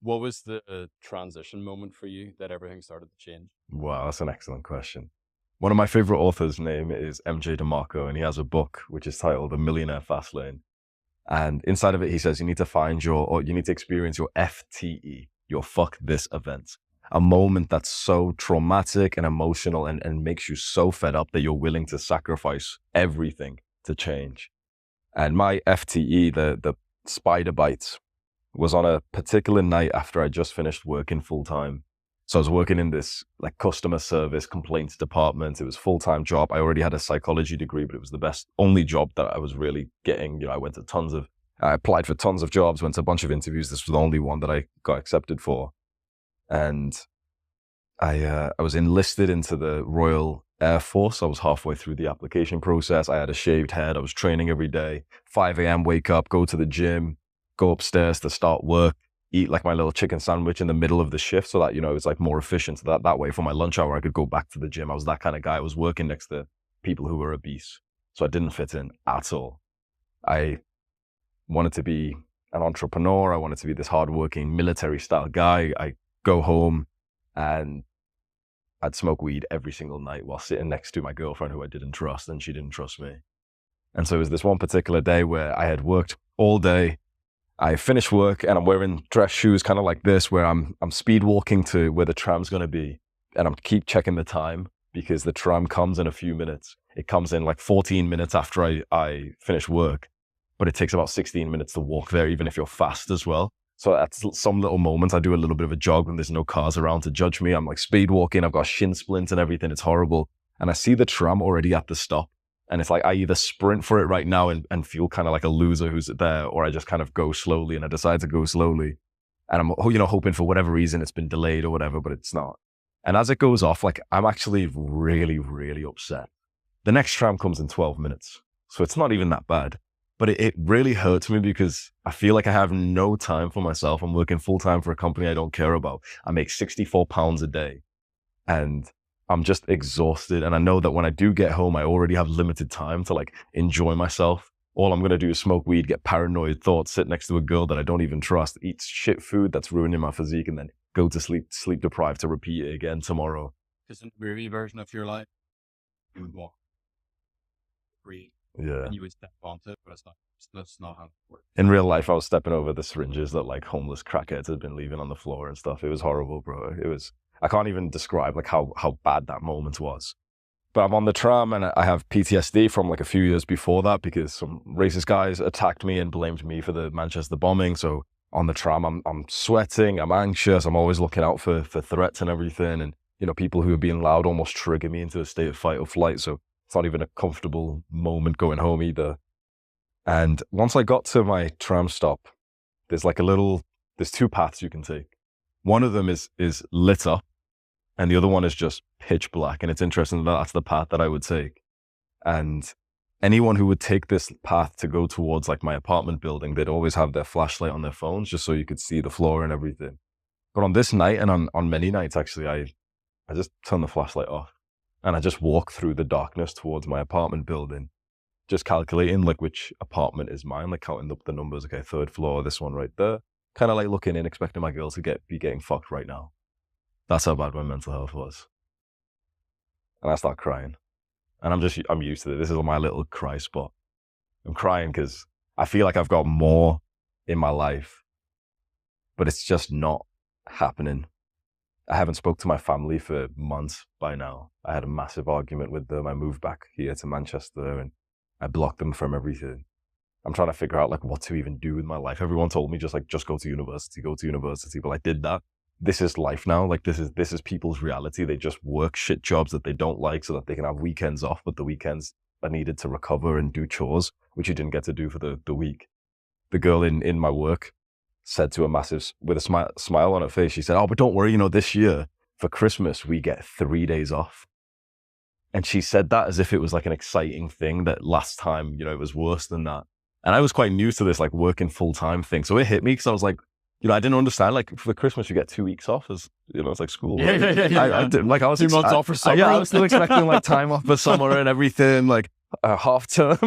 What was the transition moment for you that everything started to change? Wow, that's an excellent question. One of my favorite authors' name is MJ DeMarco, and he has a book which is titled The Millionaire Fastlane. And inside of it, he says you need to experience your FTE, your fuck this event. A moment that's so traumatic and emotional and makes you so fed up that you're willing to sacrifice everything to change. And my FTE, the spider bites, was on a particular night after I just finished working full time. So I was working in this like customer service complaints department. It was a full-time job. I already had a psychology degree, but it was the only job that I was really getting. I applied for tons of jobs, went to a bunch of interviews. This was the only one that I got accepted for. And I was enlisted into the Royal Air Force. I was halfway through the application process. I had a shaved head. I was training every day. 5 a.m., wake up, go to the gym, go upstairs to start work, eat like my little chicken sandwich in the middle of the shift so that, it was like more efficient. So that way for my lunch hour, I could go back to the gym. I was that kind of guy. I was working next to people who were obese. So I didn't fit in at all. I wanted to be an entrepreneur. I wanted to be this hardworking military style guy. I go home and I'd smoke weed every single night while sitting next to my girlfriend who I didn't trust, and she didn't trust me. And so it was this one particular day where I had worked all day. I finished work and I'm wearing dress shoes kind of like this, where I'm speed walking to where the tram's going to be. And I'm keep checking the time because the tram comes in a few minutes. It comes in like 14 minutes after I finish work, but it takes about 16 minutes to walk there, even if you're fast as well. So at some little moments, I do a little bit of a jog when there's no cars around to judge me. I'm like speed walking. I've got shin splints and everything. It's horrible. And I see the tram already at the stop. And it's like, I either sprint for it right now and feel kind of like a loser who's there, or I just kind of go slowly, and I decide to go slowly. And I'm, hoping for whatever reason it's been delayed or whatever, but it's not. And as it goes off, like I'm actually really, really upset. The next tram comes in 12 minutes. So it's not even that bad, but it really hurts me because I feel like I have no time for myself. I'm working full time for a company I don't care about. I make £64 a day and I'm just exhausted. And I know that when I do get home, I already have limited time to like enjoy myself. All I'm going to do is smoke weed, get paranoid thoughts, sit next to a girl that I don't even trust, eat shit food that's ruining my physique, and then go to sleep deprived to repeat it again tomorrow. Just a movie version of your life. You would walk free. Yeah. And you would step onto it, but that's not how it works. In real life, I was stepping over the syringes that like homeless crackheads had been leaving on the floor and stuff. It was horrible, bro. I can't even describe like how bad that moment was. But I'm on the tram and I have PTSD from like a few years before that because some racist guys attacked me and blamed me for the Manchester bombing. So on the tram, I'm sweating, I'm anxious, I'm always looking out for threats and everything. And, people who are being loud almost trigger me into a state of fight or flight. So it's not even a comfortable moment going home either. And once I got to my tram stop, there's two paths you can take. One of them is lit up and the other one is just pitch black. And it's interesting that that's the path that I would take. And anyone who would take this path to go towards like my apartment building, they'd always have their flashlight on their phones just so you could see the floor and everything. But on this night and on many nights, actually, I just turn the flashlight off and I just walk through the darkness towards my apartment building, just calculating like which apartment is mine, like counting up the numbers. Okay, 3rd floor, this one right there. Kind of like looking in, expecting my girl to be getting fucked right now. That's how bad my mental health was. And I start crying. And I'm used to it. This is my little cry spot. I'm crying because I feel like I've got more in my life, but it's just not happening. I haven't spoke to my family for months by now. I had a massive argument with them. I moved back here to Manchester and I blocked them from everything. I'm trying to figure out like what to even do with my life. Everyone told me just go to university, but I did that. This is life now. Like this is people's reality. They just work shit jobs that they don't like so that they can have weekends off, but the weekends are needed to recover and do chores, which you didn't get to do for the week. The girl in my work said to with a smile on her face, she said, "Oh, but don't worry, this year for Christmas, we get 3 days off." And she said that as if it was like an exciting thing that last time, it was worse than that. And I was quite new to this like working full-time thing. So it hit me because I was like, I didn't understand, like for Christmas, you get 2 weeks off it's like school. Yeah. I was 2 months off for summer. I was still expecting like time off for summer and everything. Like half term.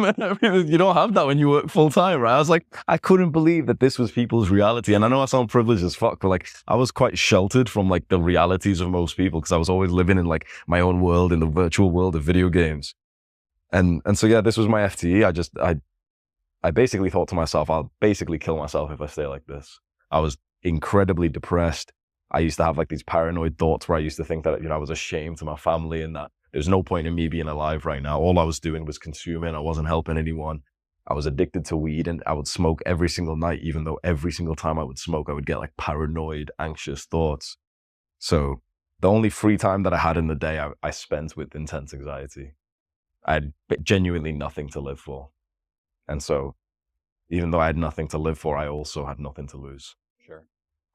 You don't have that when you work full time, right? I was like, I couldn't believe that this was people's reality. And I know I sound privileged as fuck, but like I was quite sheltered from like the realities of most people because I was always living in like my own world, in the virtual world of video games. And so yeah, this was my FTE. I basically thought to myself, I'll basically kill myself if I stay like this. I was incredibly depressed. I used to have like these paranoid thoughts where I used to think that, I was a shame to my family and that there's no point in me being alive right now. All I was doing was consuming. I wasn't helping anyone. I was addicted to weed and I would smoke every single night, even though every single time I would smoke, I would get like paranoid, anxious thoughts. So the only free time that I had in the day, I spent with intense anxiety. I had genuinely nothing to live for. And so even though I had nothing to live for, I also had nothing to lose. Sure.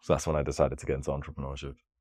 So that's when I decided to get into entrepreneurship.